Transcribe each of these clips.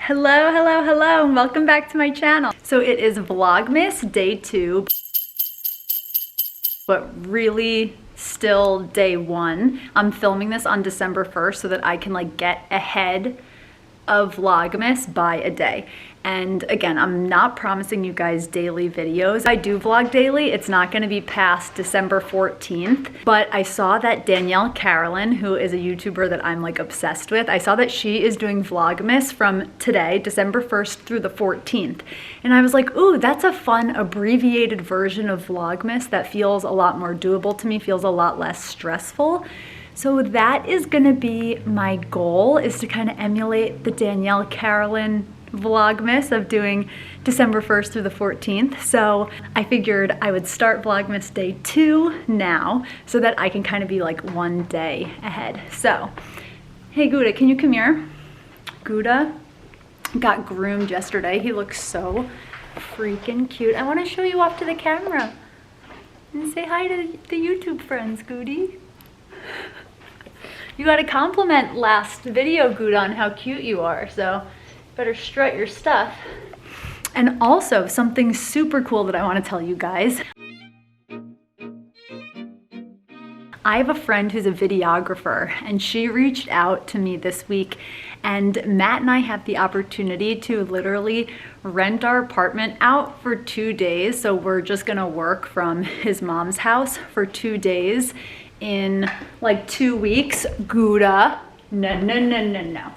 Hello, hello, hello, and welcome back to my channel. So it is Vlogmas day 2, but really still day 1. I'm filming this on December 1st so that I can get ahead of Vlogmas by a day. And again, I'm not promising you guys daily videos. I do vlog daily. It's not going to be past December 14th, but I saw that Danielle Carolyn, who is a YouTuber that I'm obsessed with, I saw that she is doing Vlogmas from today, December 1st through the 14th. And I was like, ooh, that's a fun abbreviated version of Vlogmas that feels a lot more doable to me, feels a lot less stressful. So that is gonna be my goal, is to kind of emulate the Danielle Carolyn Vlogmas of doing December 1st through the 14th. So I figured I would start Vlogmas day 2 now so that I can kind of be one day ahead. So, hey Gouda, can you come here? Gouda got groomed yesterday. He looks so freaking cute. I want to show you off to the camera and say hi to the YouTube friends, Goody. You got a compliment last video, Gouda, on how cute you are, so better strut your stuff. And also, something super cool that I want to tell you guys. I have a friend who's a videographer, and she reached out to me this week, and Matt and I have the opportunity to literally rent our apartment out for 2 days. So we're just gonna work from his mom's house for 2 days in 2 weeks. Gouda, no.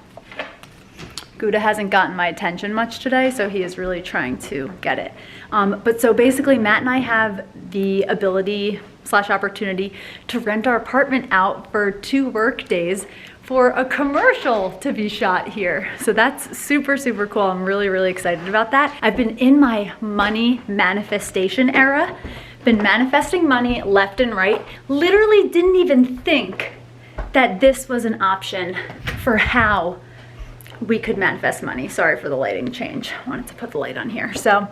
Gouda hasn't gotten my attention much today, so he is really trying to get it. But so basically Matt and I have the ability / opportunity to rent our apartment out for 2 work days for a commercial to be shot here. So that's super, super cool. I'm really, really excited about that. I've been in my money manifestation era, been manifesting money left and right. Literally didn't even think that this was an option for how we could manifest money. Sorry for the lighting change. I wanted to put the light on here. So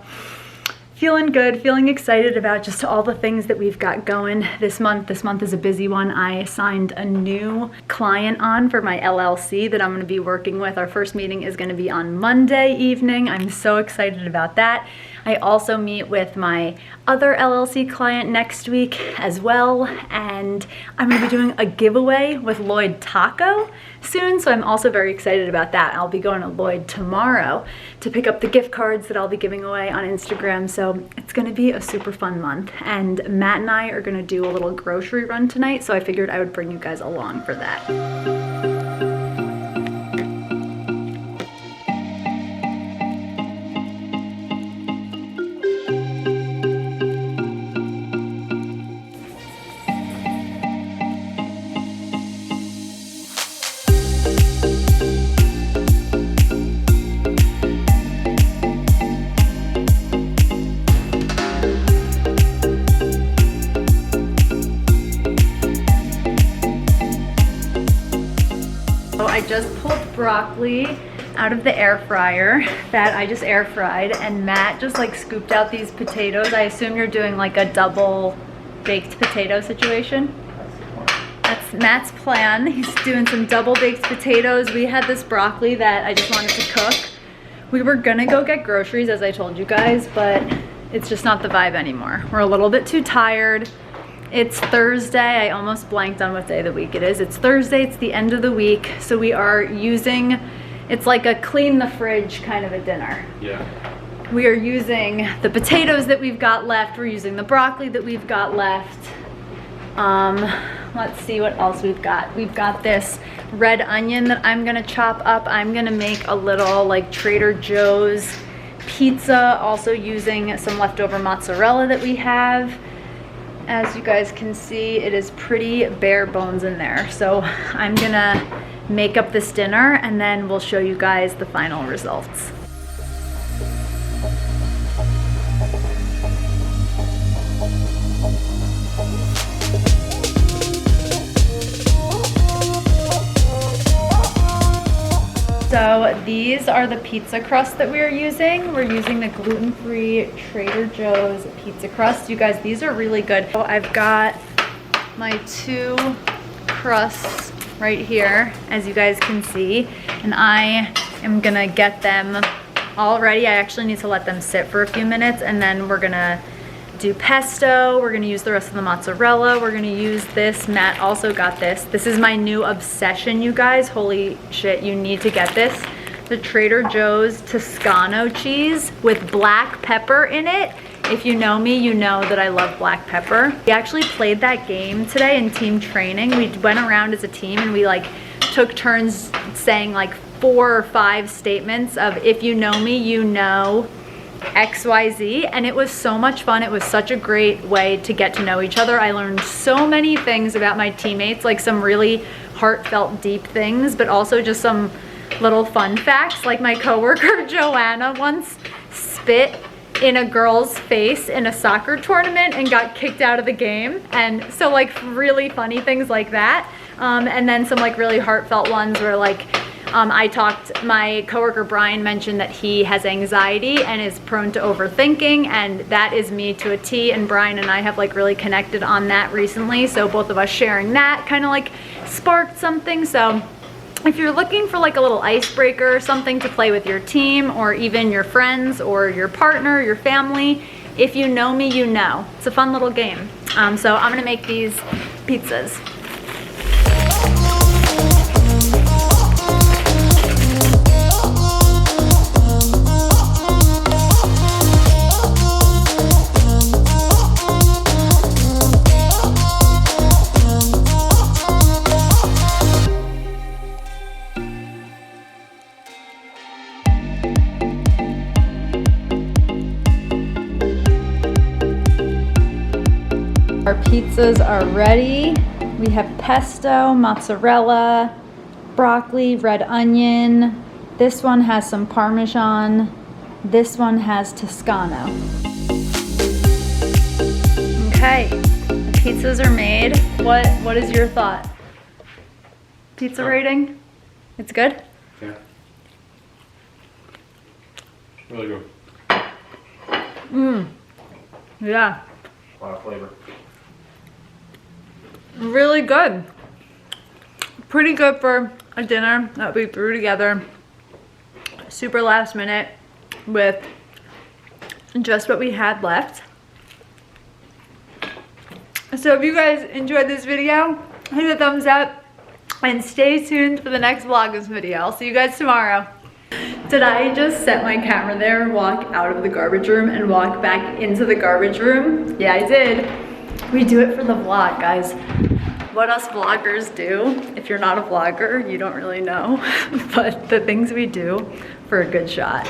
feeling good, feeling excited about just all the things that we've got going this month. This month is a busy one. I signed a new client on for my LLC that I'm going to be working with. Our first meeting is going to be on Monday evening. I'm so excited about that. I also meet with my other LLC client next week as well, and I'm going to be doing a giveaway with Lloyd Taco soon, so I'm also very excited about that. I'll be going to Lloyd tomorrow to pick up the gift cards that I'll be giving away on Instagram, so it's going to be a super fun month. And Matt and I are going to do a little grocery run tonight, so I figured I would bring you guys along for that. I just pulled broccoli out of the air fryer that I just air fried, and Matt just scooped out these potatoes. I assume you're doing a double baked potato situation. That's Matt's plan. He's doing some double baked potatoes. We had this broccoli that I just wanted to cook. We were gonna go get groceries, as I told you guys, but it's just not the vibe anymore. We're a little bit too tired. It's Thursday. I almost blanked on what day of the week it is. It's Thursday, it's the end of the week. So we are using, it's like a clean the fridge kind of a dinner. Yeah. We are using the potatoes that we've got left. We're using the broccoli that we've got left. Let's see what else we've got. We've got this red onion that I'm gonna chop up. I'm gonna make a little Trader Joe's pizza, also using some leftover mozzarella that we have. As you guys can see, it is pretty bare bones in there. So I'm gonna make up this dinner and then we'll show you guys the final results. So these are the pizza crusts that we are using. We're using the gluten-free Trader Joe's pizza crust. You guys, these are really good. So I've got my 2 crusts right here, as you guys can see, and I am gonna get them all ready. I actually need to let them sit for a few minutes, and then we're gonna do pesto. We're gonna use the rest of the mozzarella. We're gonna use this. Matt also got this. This is my new obsession, you guys. Holy shit, you need to get this. The Trader Joe's Toscano cheese with black pepper in it. If you know me, you know that I love black pepper. We actually played that game today in team training. We went around as a team and we like took turns saying like 4 or 5 statements of if you know me, you know XYZ, and it was so much fun. It was such a great way to get to know each other. I learned so many things about my teammates, like some really heartfelt, deep things, but also just some little fun facts. Like my coworker Joanna once spit in a girl's face in a soccer tournament and got kicked out of the game. And so like really funny things like that. And then some like really heartfelt ones where like my coworker Brian mentioned that he has anxiety and is prone to overthinking, and that is me to a T, and Brian and I have like really connected on that recently, so both of us sharing that kind of like sparked something. So if you're looking for like a little icebreaker, something to play with your team or even your friends or your partner, your family, if you know me, you know. It's a fun little game. So I'm gonna make these pizzas. Our pizzas are ready. We have pesto, mozzarella, broccoli, red onion. This one has some Parmesan. This one has Toscano. Okay, the pizzas are made. What is your thought? Pizza rating? It's good? Yeah. Really good. Yeah. A lot of flavor. Really good. Pretty good for a dinner that we threw together super last minute with just what we had left. So if you guys enjoyed this video, hit the thumbs up and stay tuned for the next VLOGMAS video. I'll see you guys tomorrow. Did I just set my camera there, walk out of the garbage room, and walk back into the garbage room? Yeah, I did. We do it for the vlog, guys. What us vloggers do, if you're not a vlogger, you don't really know, but the things we do for a good shot.